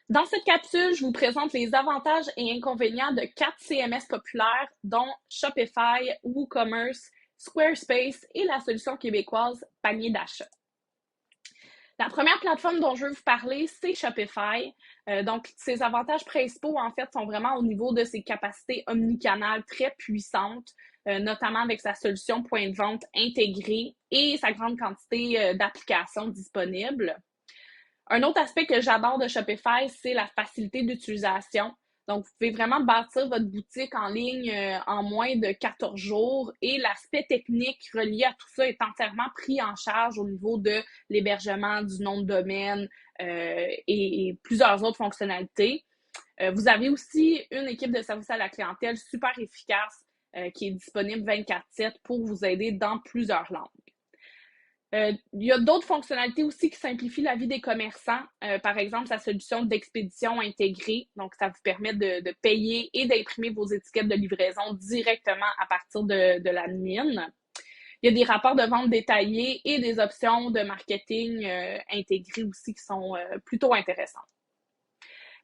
Dans cette capsule, je vous présente les avantages et inconvénients de 4 CMS populaires, dont Shopify, WooCommerce, Squarespace et la solution québécoise Panier d'achat. La première plateforme dont je veux vous parler, c'est Shopify. Donc, ses avantages principaux, en fait, sont vraiment au niveau de ses capacités omnicanales très puissantes, notamment avec sa solution point de vente intégrée et sa grande quantité d'applications disponibles. Un autre aspect que j'adore de Shopify, c'est la facilité d'utilisation. Donc, vous pouvez vraiment bâtir votre boutique en ligne en moins de 14 jours et l'aspect technique relié à tout ça est entièrement pris en charge au niveau de l'hébergement, du nom de domaine et plusieurs autres fonctionnalités. Vous avez aussi une équipe de service à la clientèle super efficace qui est disponible 24/7 pour vous aider dans plusieurs langues. Il y a d'autres fonctionnalités aussi qui simplifient la vie des commerçants. Par exemple, sa solution d'expédition intégrée. Donc, ça vous permet de payer et d'imprimer vos étiquettes de livraison directement à partir de l'admin. Il y a des rapports de vente détaillés et des options de marketing intégrées aussi qui sont plutôt intéressantes.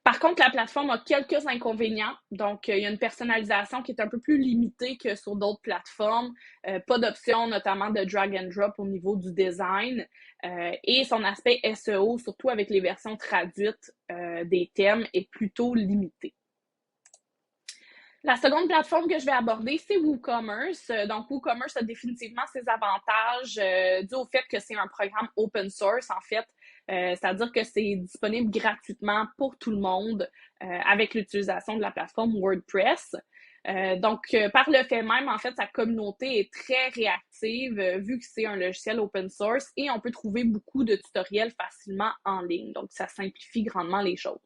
Par contre, la plateforme a quelques inconvénients. Donc, il y a une personnalisation qui est un peu plus limitée que sur d'autres plateformes. Pas d'option, notamment de drag and drop au niveau du design. Et son aspect SEO, surtout avec les versions traduites des thèmes, est plutôt limité. La seconde plateforme que je vais aborder, c'est WooCommerce. Donc, WooCommerce a définitivement ses avantages dû au fait que c'est un programme open source, en fait. C'est-à-dire que c'est disponible gratuitement pour tout le monde avec l'utilisation de la plateforme WordPress. Par le fait même, en fait, sa communauté est très réactive vu que c'est un logiciel open source et on peut trouver beaucoup de tutoriels facilement en ligne. Donc, ça simplifie grandement les choses.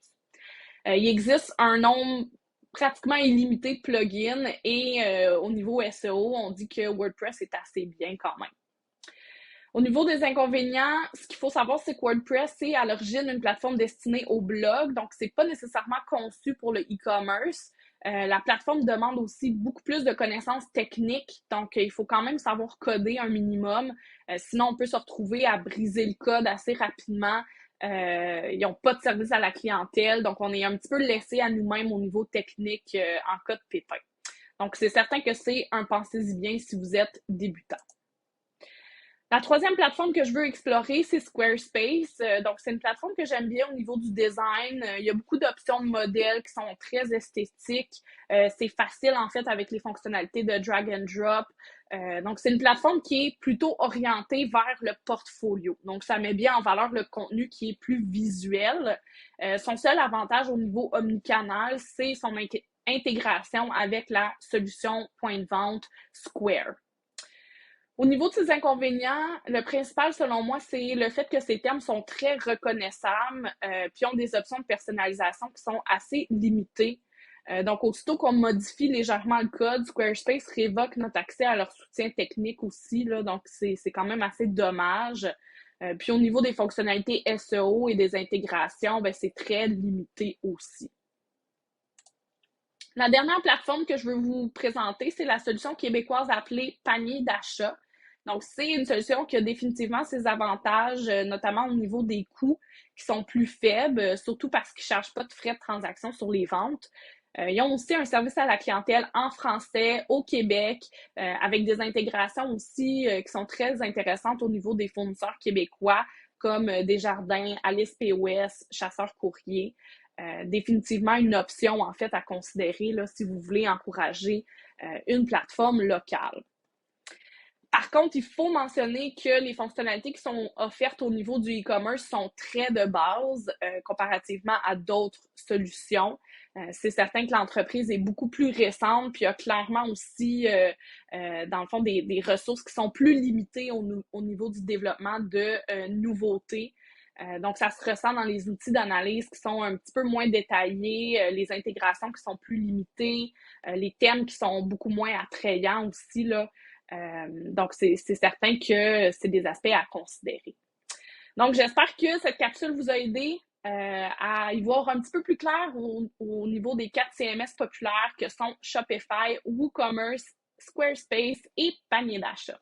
Il existe un nombre pratiquement illimité de plugins et au niveau SEO, on dit que WordPress est assez bien quand même. Au niveau des inconvénients, ce qu'il faut savoir, c'est que WordPress, c'est à l'origine une plateforme destinée au blog, donc c'est pas nécessairement conçu pour le e-commerce. La plateforme demande aussi beaucoup plus de connaissances techniques, donc il faut quand même savoir coder un minimum. Sinon, on peut se retrouver à briser le code assez rapidement. Ils n'ont pas de service à la clientèle, donc on est un petit peu laissé à nous-mêmes au niveau technique en cas de pépin. Donc, c'est certain que c'est un pensez-y bien si vous êtes débutant. La troisième plateforme que je veux explorer, c'est Squarespace. Donc, c'est une plateforme que j'aime bien au niveau du design. Il y a beaucoup d'options de modèles qui sont très esthétiques. C'est facile, en fait, avec les fonctionnalités de drag and drop. Donc, c'est une plateforme qui est plutôt orientée vers le portfolio. Donc, ça met bien en valeur le contenu qui est plus visuel. Son seul avantage au niveau omnicanal, c'est son intégration avec la solution point de vente Square. Au niveau de ses inconvénients, le principal, selon moi, c'est le fait que ces termes sont très reconnaissables, puis ont des options de personnalisation qui sont assez limitées. Donc, aussitôt qu'on modifie légèrement le code, Squarespace révoque notre accès à leur soutien technique aussi, là, donc c'est quand même assez dommage. Puis au niveau des fonctionnalités SEO et des intégrations, ben, c'est très limité aussi. La dernière plateforme que je veux vous présenter, c'est la solution québécoise appelée Panier d'achat. Donc, c'est une solution qui a définitivement ses avantages, notamment au niveau des coûts qui sont plus faibles, surtout parce qu'ils ne chargent pas de frais de transaction sur les ventes. Ils ont aussi un service à la clientèle en français au Québec, avec des intégrations aussi qui sont très intéressantes au niveau des fournisseurs québécois, comme Desjardins, Alice POS, Chasseur Courrier. Définitivement une option en fait à considérer là, si vous voulez encourager une plateforme locale. Par contre, il faut mentionner que les fonctionnalités qui sont offertes au niveau du e-commerce sont très de base comparativement à d'autres solutions. C'est certain que l'entreprise est beaucoup plus récente, puis il y a clairement aussi, dans le fond, des ressources qui sont plus limitées au niveau du développement de nouveautés. Donc, ça se ressent dans les outils d'analyse qui sont un petit peu moins détaillés, les intégrations qui sont plus limitées, les thèmes qui sont beaucoup moins attrayants aussi, là. Donc, c'est certain que c'est des aspects à considérer. Donc, j'espère que cette capsule vous a aidé à y voir un petit peu plus clair au niveau des 4 CMS populaires que sont Shopify, WooCommerce, Squarespace et Panier d'achat.